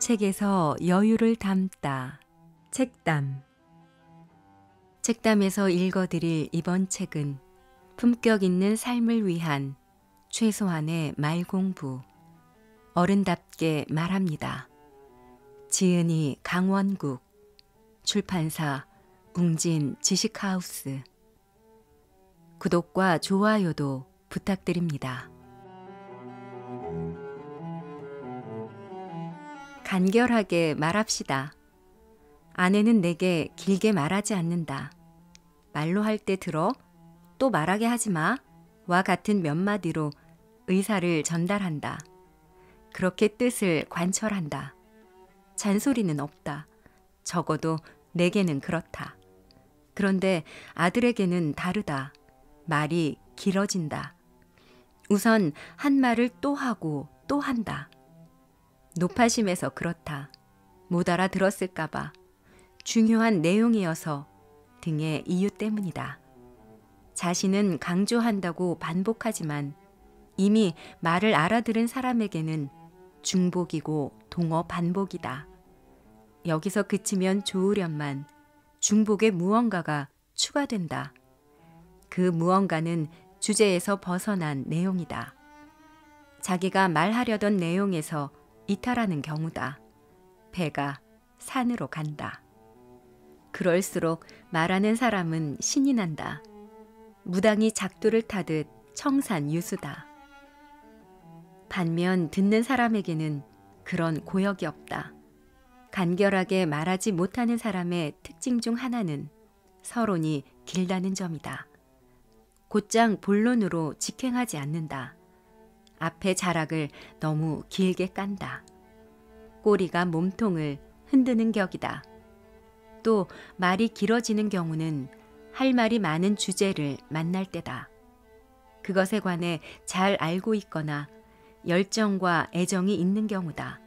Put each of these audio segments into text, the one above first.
책에서 여유를 담다. 책담. 책담에서 읽어드릴 이번 책은 품격 있는 삶을 위한 최소한의 말 공부. 어른답게 말합니다. 지은이 강원국. 출판사 웅진 지식하우스. 구독과 좋아요도 부탁드립니다. 간결하게 말합시다. 아내는 내게 길게 말하지 않는다. 말로 할 때 들어, 또 말하게 하지 마, 와 같은 몇 마디로 의사를 전달한다. 그렇게 뜻을 관철한다. 잔소리는 없다. 적어도 내게는 그렇다. 그런데 아들에게는 다르다. 말이 길어진다. 우선 한 말을 또 하고 또 한다. 노파심에서 그렇다. 못 알아들었을까봐, 중요한 내용이어서 등의 이유 때문이다. 자신은 강조한다고 반복하지만 이미 말을 알아들은 사람에게는 중복이고 동어 반복이다. 여기서 그치면 좋으련만 중복의 무언가가 추가된다. 그 무언가는 주제에서 벗어난 내용이다. 자기가 말하려던 내용에서 이탈하는 경우다. 배가 산으로 간다. 그럴수록 말하는 사람은 신이 난다. 무당이 작두를 타듯 청산유수다. 반면 듣는 사람에게는 그런 고역이 없다. 간결하게 말하지 못하는 사람의 특징 중 하나는 서론이 길다는 점이다. 곧장 본론으로 직행하지 않는다. 앞에 자락을 너무 길게 깐다. 꼬리가 몸통을 흔드는 격이다. 또 말이 길어지는 경우는 할 말이 많은 주제를 만날 때다. 그것에 관해 잘 알고 있거나 열정과 애정이 있는 경우다.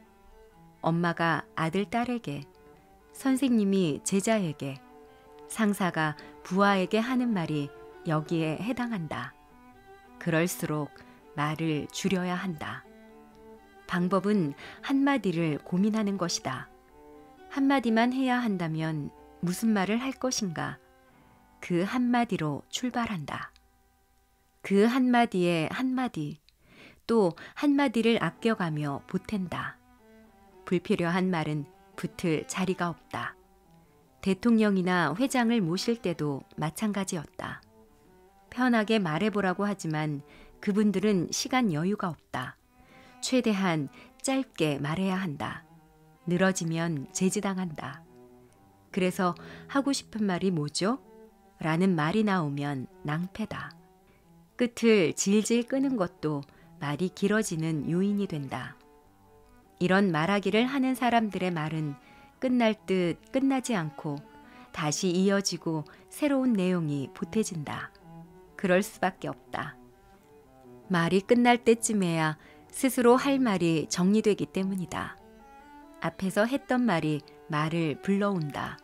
엄마가 아들, 딸에게, 선생님이 제자에게, 상사가 부하에게 하는 말이 여기에 해당한다. 그럴수록 말을 줄여야 한다. 방법은 한마디를 고민하는 것이다. 한마디만 해야 한다면 무슨 말을 할 것인가? 그 한마디로 출발한다. 그 한마디에 한마디, 또 한마디를 아껴가며 보탠다. 불필요한 말은 붙을 자리가 없다. 대통령이나 회장을 모실 때도 마찬가지였다. 편하게 말해보라고 하지만 그분들은 시간 여유가 없다. 최대한 짧게 말해야 한다. 늘어지면 제지당한다. 그래서 하고 싶은 말이 뭐죠? 라는 말이 나오면 낭패다. 끝을 질질 끄는 것도 말이 길어지는 요인이 된다. 이런 말하기를 하는 사람들의 말은 끝날 듯 끝나지 않고 다시 이어지고 새로운 내용이 보태진다. 그럴 수밖에 없다. 말이 끝날 때쯤에야 스스로 할 말이 정리되기 때문이다. 앞에서 했던 말이 말을 불러온다.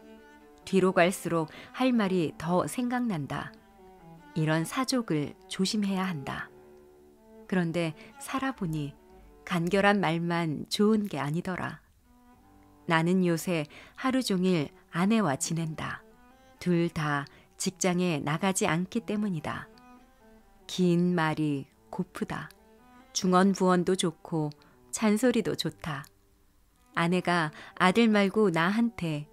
뒤로 갈수록 할 말이 더 생각난다. 이런 사족을 조심해야 한다. 그런데 살아보니 간결한 말만 좋은 게 아니더라. 나는 요새 하루 종일 아내와 지낸다. 둘 다 직장에 나가지 않기 때문이다. 긴 말이 고프다. 중언부언도 좋고 잔소리도 좋다. 아내가 아들 말고 나한테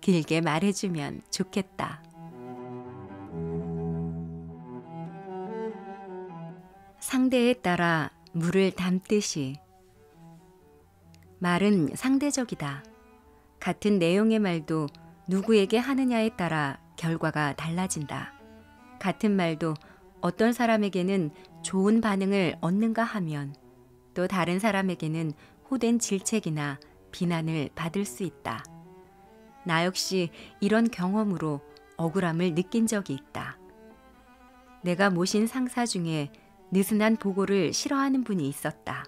길게 말해주면 좋겠다. 상대에 따라 물을 담듯이. 말은 상대적이다. 같은 내용의 말도 누구에게 하느냐에 따라 결과가 달라진다. 같은 말도 어떤 사람에게는 좋은 반응을 얻는가 하면 또 다른 사람에게는 호된 질책이나 비난을 받을 수 있다. 나 역시 이런 경험으로 억울함을 느낀 적이 있다. 내가 모신 상사 중에 느슨한 보고를 싫어하는 분이 있었다.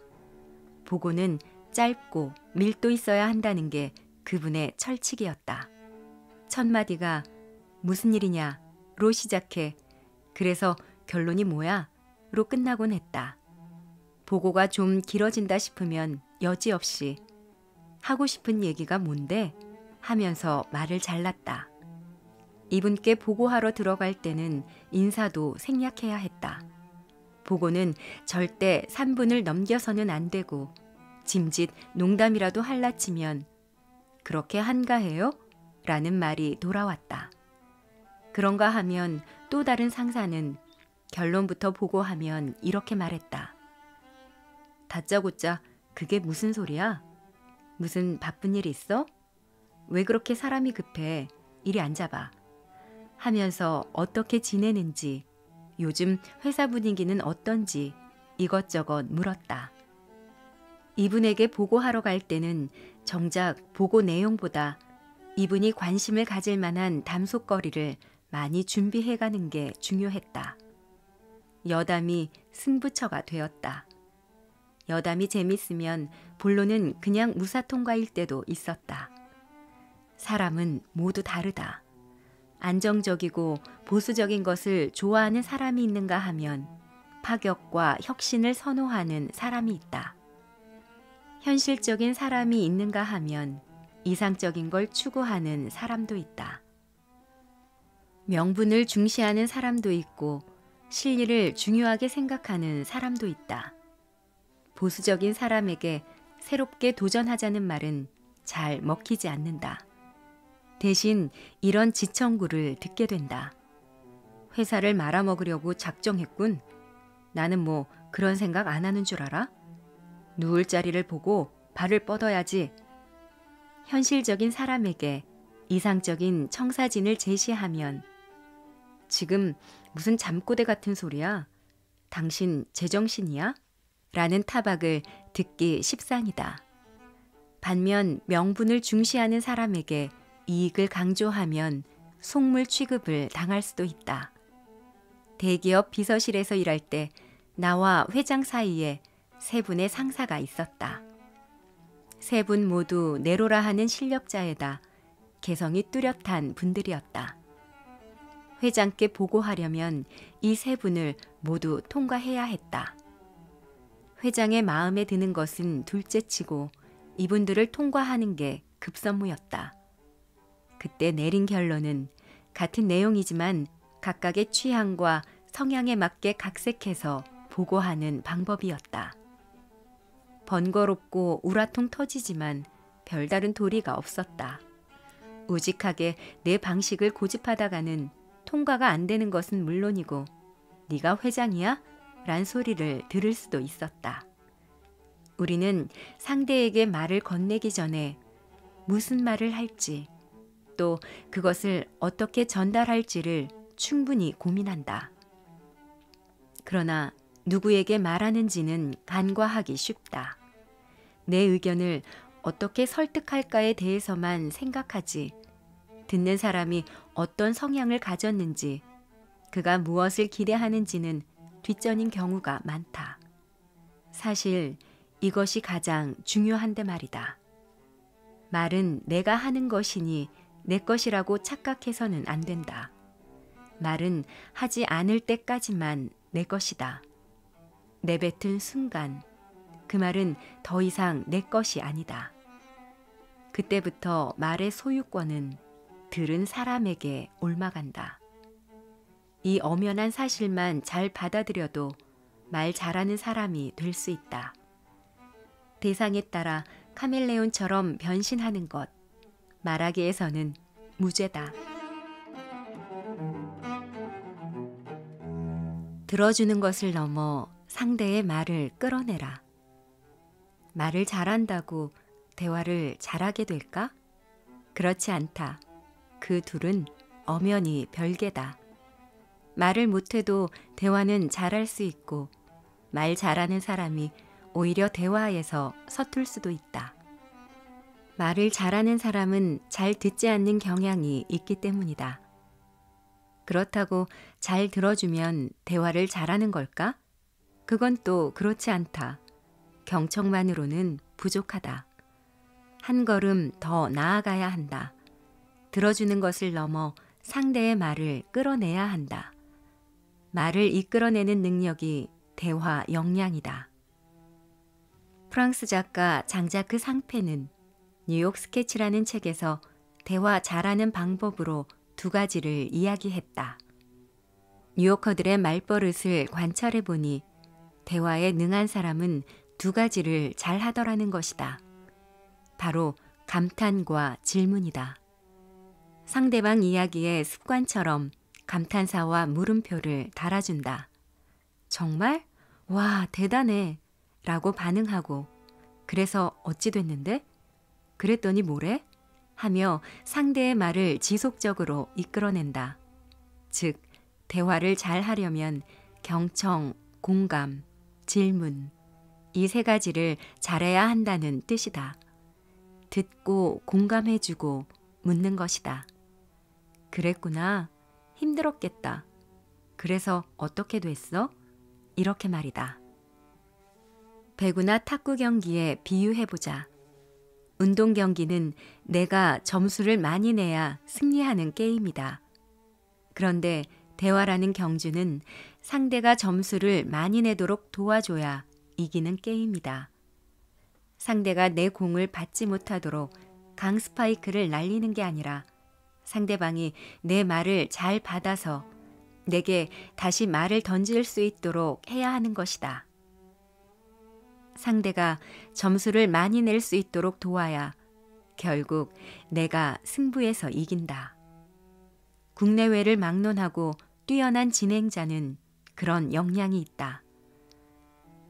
보고는 짧고 밀도 있어야 한다는 게 그분의 철칙이었다. 첫 마디가 무슨 일이냐? 로 시작해 그래서 결론이 뭐야? 로 끝나곤 했다. 보고가 좀 길어진다 싶으면 여지없이 하고 싶은 얘기가 뭔데? 하면서 말을 잘랐다. 이분께 보고하러 들어갈 때는 인사도 생략해야 했다. 보고는 절대 3분을 넘겨서는 안 되고 짐짓 농담이라도 할라치면 그렇게 한가해요? 라는 말이 돌아왔다. 그런가 하면 또 다른 상사는 결론부터 보고하면 이렇게 말했다. 다짜고짜 그게 무슨 소리야? 무슨 바쁜 일 있어? 왜 그렇게 사람이 급해? 이리 앉아봐. 하면서 어떻게 지내는지, 요즘 회사 분위기는 어떤지 이것저것 물었다. 이분에게 보고하러 갈 때는 정작 보고 내용보다 이분이 관심을 가질 만한 담속거리를 많이 준비해가는 게 중요했다. 여담이 승부처가 되었다. 여담이 재밌으면 본론은 그냥 무사통과일 때도 있었다. 사람은 모두 다르다. 안정적이고 보수적인 것을 좋아하는 사람이 있는가 하면 파격과 혁신을 선호하는 사람이 있다. 현실적인 사람이 있는가 하면 이상적인 걸 추구하는 사람도 있다. 명분을 중시하는 사람도 있고 실리를 중요하게 생각하는 사람도 있다. 보수적인 사람에게 새롭게 도전하자는 말은 잘 먹히지 않는다. 대신 이런 지청구를 듣게 된다. 회사를 말아먹으려고 작정했군. 나는 뭐 그런 생각 안 하는 줄 알아? 누울 자리를 보고 발을 뻗어야지. 현실적인 사람에게 이상적인 청사진을 제시하면 지금 무슨 잠꼬대 같은 소리야? 당신 제정신이야? 라는 타박을 듣기 십상이다. 반면 명분을 중시하는 사람에게 이익을 강조하면 속물 취급을 당할 수도 있다. 대기업 비서실에서 일할 때 나와 회장 사이에 세 분의 상사가 있었다. 세 분 모두 내로라 하는 실력자에다 개성이 뚜렷한 분들이었다. 회장께 보고하려면 이 세 분을 모두 통과해야 했다. 회장의 마음에 드는 것은 둘째치고 이분들을 통과하는 게 급선무였다. 그때 내린 결론은 같은 내용이지만 각각의 취향과 성향에 맞게 각색해서 보고하는 방법이었다. 번거롭고 우라통 터지지만 별다른 도리가 없었다. 우직하게 내 방식을 고집하다가는 통과가 안 되는 것은 물론이고 네가 회장이야? 란 소리를 들을 수도 있었다. 우리는 상대에게 말을 건네기 전에 무슨 말을 할지 또 그것을 어떻게 전달할지를 충분히 고민한다. 그러나 누구에게 말하는지는 간과하기 쉽다. 내 의견을 어떻게 설득할까에 대해서만 생각하지 듣는 사람이 어떤 성향을 가졌는지 그가 무엇을 기대하는지는 뒷전인 경우가 많다. 사실 이것이 가장 중요한데 말이다. 말은 내가 하는 것이니 내 것이라고 착각해서는 안 된다. 말은 하지 않을 때까지만 내 것이다. 내뱉은 순간 그 말은 더 이상 내 것이 아니다. 그때부터 말의 소유권은 들은 사람에게 옮아간다. 이 엄연한 사실만 잘 받아들여도 말 잘하는 사람이 될 수 있다. 대상에 따라 카멜레온처럼 변신하는 것, 말하기에서는 무죄다. 들어주는 것을 넘어 상대의 말을 끌어내라. 말을 잘한다고 대화를 잘하게 될까? 그렇지 않다. 그 둘은 엄연히 별개다. 말을 못해도 대화는 잘할 수 있고 말 잘하는 사람이 오히려 대화에서 서툴 수도 있다. 말을 잘하는 사람은 잘 듣지 않는 경향이 있기 때문이다. 그렇다고 잘 들어주면 대화를 잘하는 걸까? 그건 또 그렇지 않다. 경청만으로는 부족하다. 한 걸음 더 나아가야 한다. 들어주는 것을 넘어 상대의 말을 끌어내야 한다. 말을 이끌어내는 능력이 대화 역량이다. 프랑스 작가 장자크 상페는 뉴욕 스케치라는 책에서 대화 잘하는 방법으로 두 가지를 이야기했다. 뉴요커들의 말버릇을 관찰해 보니 대화에 능한 사람은 두 가지를 잘 하더라는 것이다. 바로 감탄과 질문이다. 상대방 이야기에 습관처럼 감탄사와 물음표를 달아준다. 정말? 와, 대단해. 라고 반응하고, 그래서 어찌 됐는데? 그랬더니 뭐래? 하며 상대의 말을 지속적으로 이끌어낸다. 즉, 대화를 잘 하려면 경청, 공감, 질문, 이 세 가지를 잘해야 한다는 뜻이다. 듣고 공감해주고 묻는 것이다. 그랬구나. 힘들었겠다. 그래서 어떻게 됐어? 이렇게 말이다. 배구나 탁구 경기에 비유해보자. 운동 경기는 내가 점수를 많이 내야 승리하는 게임이다. 그런데 대화라는 경주는 상대가 점수를 많이 내도록 도와줘야 이기는 게임이다. 상대가 내 공을 받지 못하도록 강스파이크를 날리는 게 아니라 상대방이 내 말을 잘 받아서 내게 다시 말을 던질 수 있도록 해야 하는 것이다. 상대가 점수를 많이 낼 수 있도록 도와야 결국 내가 승부에서 이긴다. 국내외를 막론하고 뛰어난 진행자는 그런 역량이 있다.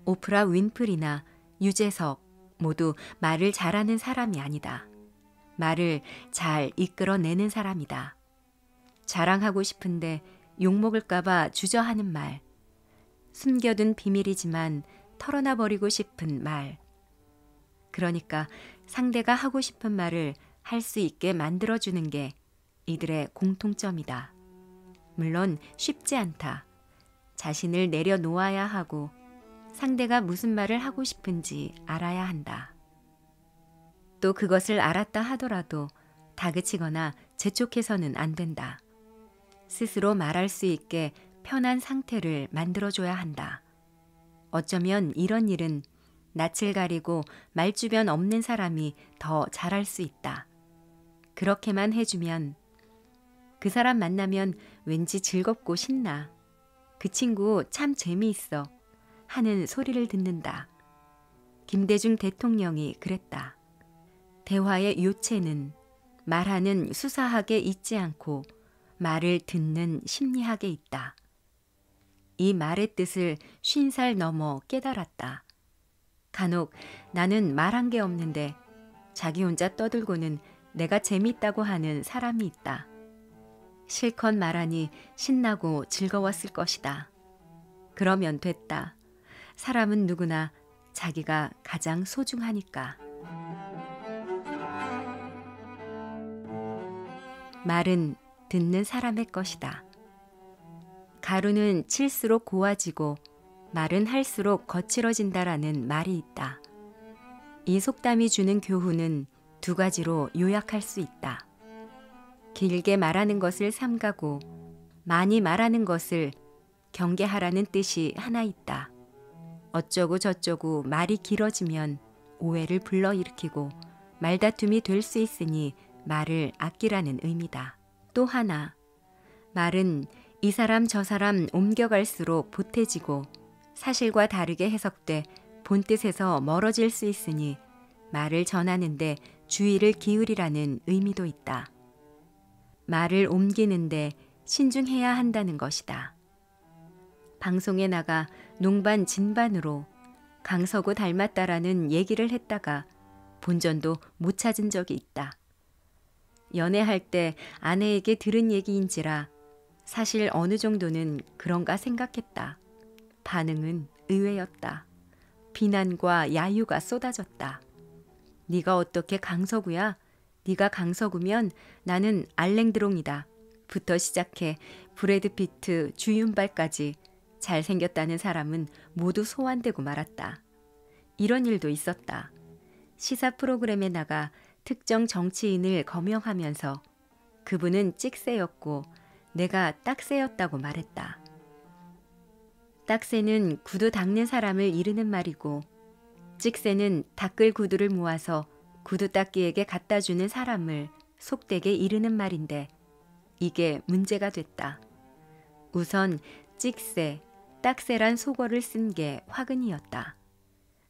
오프라 윈프리나 유재석 모두 말을 잘하는 사람이 아니다. 말을 잘 이끌어내는 사람이다. 자랑하고 싶은데 욕먹을까봐 주저하는 말, 숨겨둔 비밀이지만 털어놔버리고 싶은 말. 그러니까 상대가 하고 싶은 말을 할 수 있게 만들어주는 게 이들의 공통점이다. 물론 쉽지 않다. 자신을 내려놓아야 하고 상대가 무슨 말을 하고 싶은지 알아야 한다. 또 그것을 알았다 하더라도 다그치거나 재촉해서는 안 된다. 스스로 말할 수 있게 편한 상태를 만들어줘야 한다. 어쩌면 이런 일은 낯을 가리고 말주변 없는 사람이 더 잘할 수 있다. 그렇게만 해주면 그 사람 만나면 왠지 즐겁고 신나. 그 친구 참 재미있어 하는 소리를 듣는다. 김대중 대통령이 그랬다. 대화의 요체는 말하는 수사학에 있지 않고 말을 듣는 심리학에 있다. 이 말의 뜻을 50살 넘어 깨달았다. 간혹 나는 말한 게 없는데 자기 혼자 떠들고는 내가 재밌다고 하는 사람이 있다. 실컷 말하니 신나고 즐거웠을 것이다. 그러면 됐다. 사람은 누구나 자기가 가장 소중하니까. 말은 듣는 사람의 것이다. 가루는 칠수록 고와지고 말은 할수록 거칠어진다라는 말이 있다. 이 속담이 주는 교훈은 두 가지로 요약할 수 있다. 길게 말하는 것을 삼가고 많이 말하는 것을 경계하라는 뜻이 하나 있다. 어쩌고 저쩌고 말이 길어지면 오해를 불러일으키고 말다툼이 될 수 있으니 말을 아끼라는 의미다. 또 하나, 말은 이 사람 저 사람 옮겨갈수록 보태지고 사실과 다르게 해석돼 본뜻에서 멀어질 수 있으니 말을 전하는데 주의를 기울이라는 의미도 있다. 말을 옮기는데 신중해야 한다는 것이다. 방송에 나가 농반 진반으로 강서구 닮았다라는 얘기를 했다가 본전도 못 찾은 적이 있다. 연애할 때 아내에게 들은 얘기인지라 사실 어느 정도는 그런가 생각했다. 반응은 의외였다. 비난과 야유가 쏟아졌다. 네가 어떻게 강서구야? 네가 강서구면 나는 알랭드롱이다. 부터 시작해 브래드 피트, 주윤발까지 잘생겼다는 사람은 모두 소환되고 말았다. 이런 일도 있었다. 시사 프로그램에 나가 특정 정치인을 거명하면서 그분은 찍새였고 내가 딱새였다고 말했다. 딱새는 구두 닦는 사람을 이르는 말이고 찍새는 닦을 구두를 모아서 구두 닦이에게 갖다 주는 사람을 속되게 이르는 말인데 이게 문제가 됐다. 우선 찍새, 딱새란 속어를 쓴 게 화근이었다.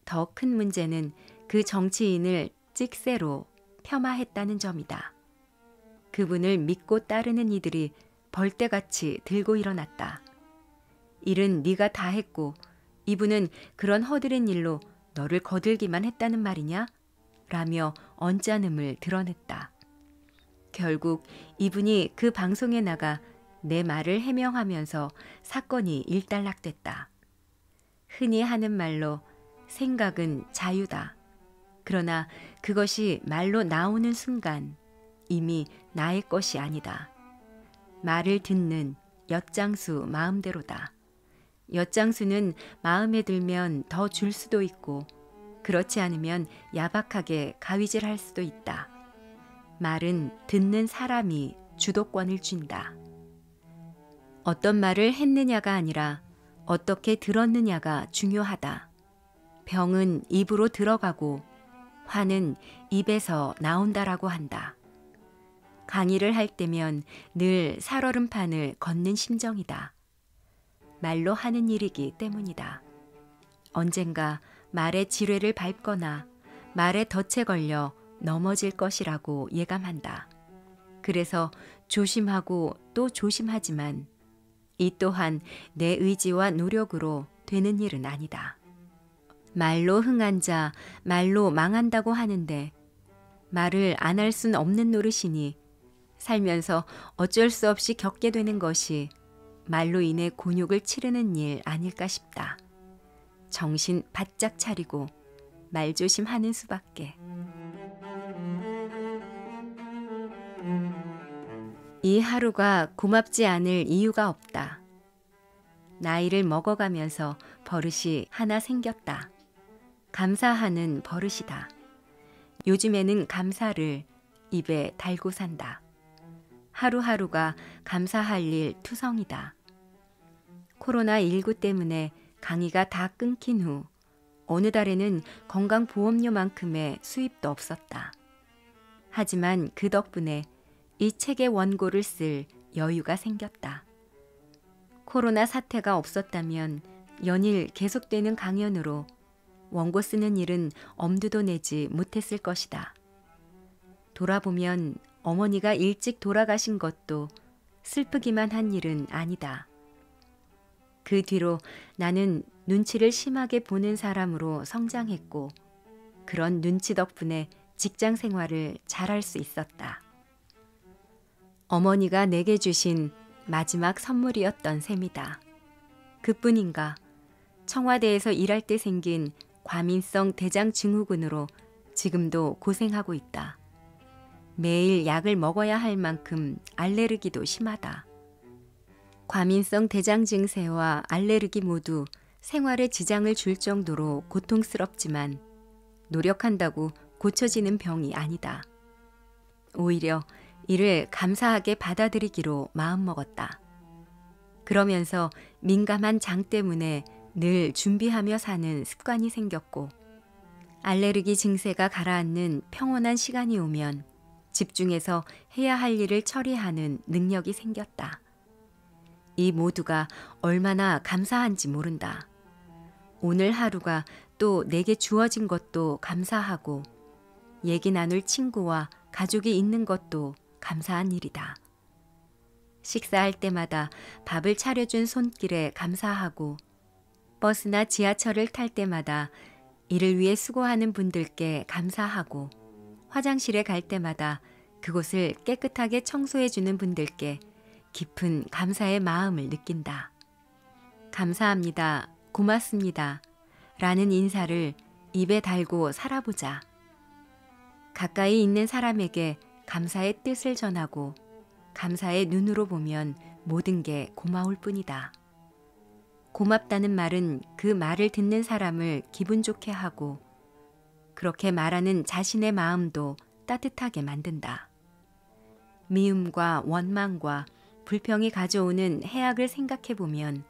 더 큰 문제는 그 정치인을 찍새로 폄하했다는 점이다. 그분을 믿고 따르는 이들이 벌떼같이 들고 일어났다. 일은 네가 다 했고 이분은 그런 허드렛 일로 너를 거들기만 했다는 말이냐? 라며 언짢음을 드러냈다. 결국 이분이 그 방송에 나가 내 말을 해명하면서 사건이 일단락됐다. 흔히 하는 말로 생각은 자유다. 그러나 그것이 말로 나오는 순간 이미 나의 것이 아니다. 말을 듣는 엿장수 마음대로다. 엿장수는 마음에 들면 더 줄 수도 있고 그렇지 않으면 야박하게 가위질할 수도 있다. 말은 듣는 사람이 주도권을 쥔다. 어떤 말을 했느냐가 아니라 어떻게 들었느냐가 중요하다. 병은 입으로 들어가고 화는 입에서 나온다라고 한다. 강의를 할 때면 늘 살얼음판을 걷는 심정이다. 말로 하는 일이기 때문이다. 언젠가 말의 지뢰를 밟거나 말의 덫에 걸려 넘어질 것이라고 예감한다. 그래서 조심하고 또 조심하지만 이 또한 내 의지와 노력으로 되는 일은 아니다. 말로 흥한 자, 말로 망한다고 하는데 말을 안 할 순 없는 노릇이니 살면서 어쩔 수 없이 겪게 되는 것이 말로 인해 곤욕을 치르는 일 아닐까 싶다. 정신 바짝 차리고 말조심하는 수밖에. 이 하루가 고맙지 않을 이유가 없다. 나이를 먹어가면서 버릇이 하나 생겼다. 감사하는 버릇이다. 요즘에는 감사를 입에 달고 산다. 하루하루가 감사할 일 투성이다. 코로나19 때문에 강의가 다 끊긴 후 어느 달에는 건강보험료만큼의 수입도 없었다. 하지만 그 덕분에 이 책의 원고를 쓸 여유가 생겼다. 코로나 사태가 없었다면 연일 계속되는 강연으로 원고 쓰는 일은 엄두도 내지 못했을 것이다. 돌아보면 어머니가 일찍 돌아가신 것도 슬프기만 한 일은 아니다. 그 뒤로 나는 눈치를 심하게 보는 사람으로 성장했고 그런 눈치 덕분에 직장 생활을 잘할 수 있었다. 어머니가 내게 주신 마지막 선물이었던 셈이다. 그뿐인가 청와대에서 일할 때 생긴 과민성 대장 증후군으로 지금도 고생하고 있다. 매일 약을 먹어야 할 만큼 알레르기도 심하다. 과민성 대장 증세와 알레르기 모두 생활에 지장을 줄 정도로 고통스럽지만 노력한다고 고쳐지는 병이 아니다. 오히려 이를 감사하게 받아들이기로 마음먹었다. 그러면서 민감한 장 때문에 늘 준비하며 사는 습관이 생겼고 알레르기 증세가 가라앉는 평온한 시간이 오면 집중해서 해야 할 일을 처리하는 능력이 생겼다. 이 모두가 얼마나 감사한지 모른다. 오늘 하루가 또 내게 주어진 것도 감사하고 얘기 나눌 친구와 가족이 있는 것도 감사한 일이다. 식사할 때마다 밥을 차려준 손길에 감사하고 버스나 지하철을 탈 때마다 이를 위해 수고하는 분들께 감사하고 화장실에 갈 때마다 그곳을 깨끗하게 청소해주는 분들께 깊은 감사의 마음을 느낀다. 감사합니다, 고맙습니다 라는 인사를 입에 달고 살아보자. 가까이 있는 사람에게 감사의 뜻을 전하고 감사의 눈으로 보면 모든 게 고마울 뿐이다. 고맙다는 말은 그 말을 듣는 사람을 기분 좋게 하고 그렇게 말하는 자신의 마음도 따뜻하게 만든다. 미움과 원망과 불평이 가져오는 해악을 생각해보면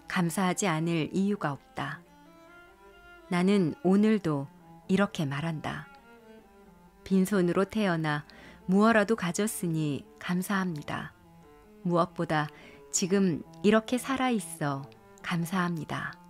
감사하지 않을 이유가 없다. 나는 오늘도 이렇게 말한다. 빈손으로 태어나 무엇라도 가졌으니 감사합니다. 무엇보다 지금 이렇게 살아있어 감사합니다.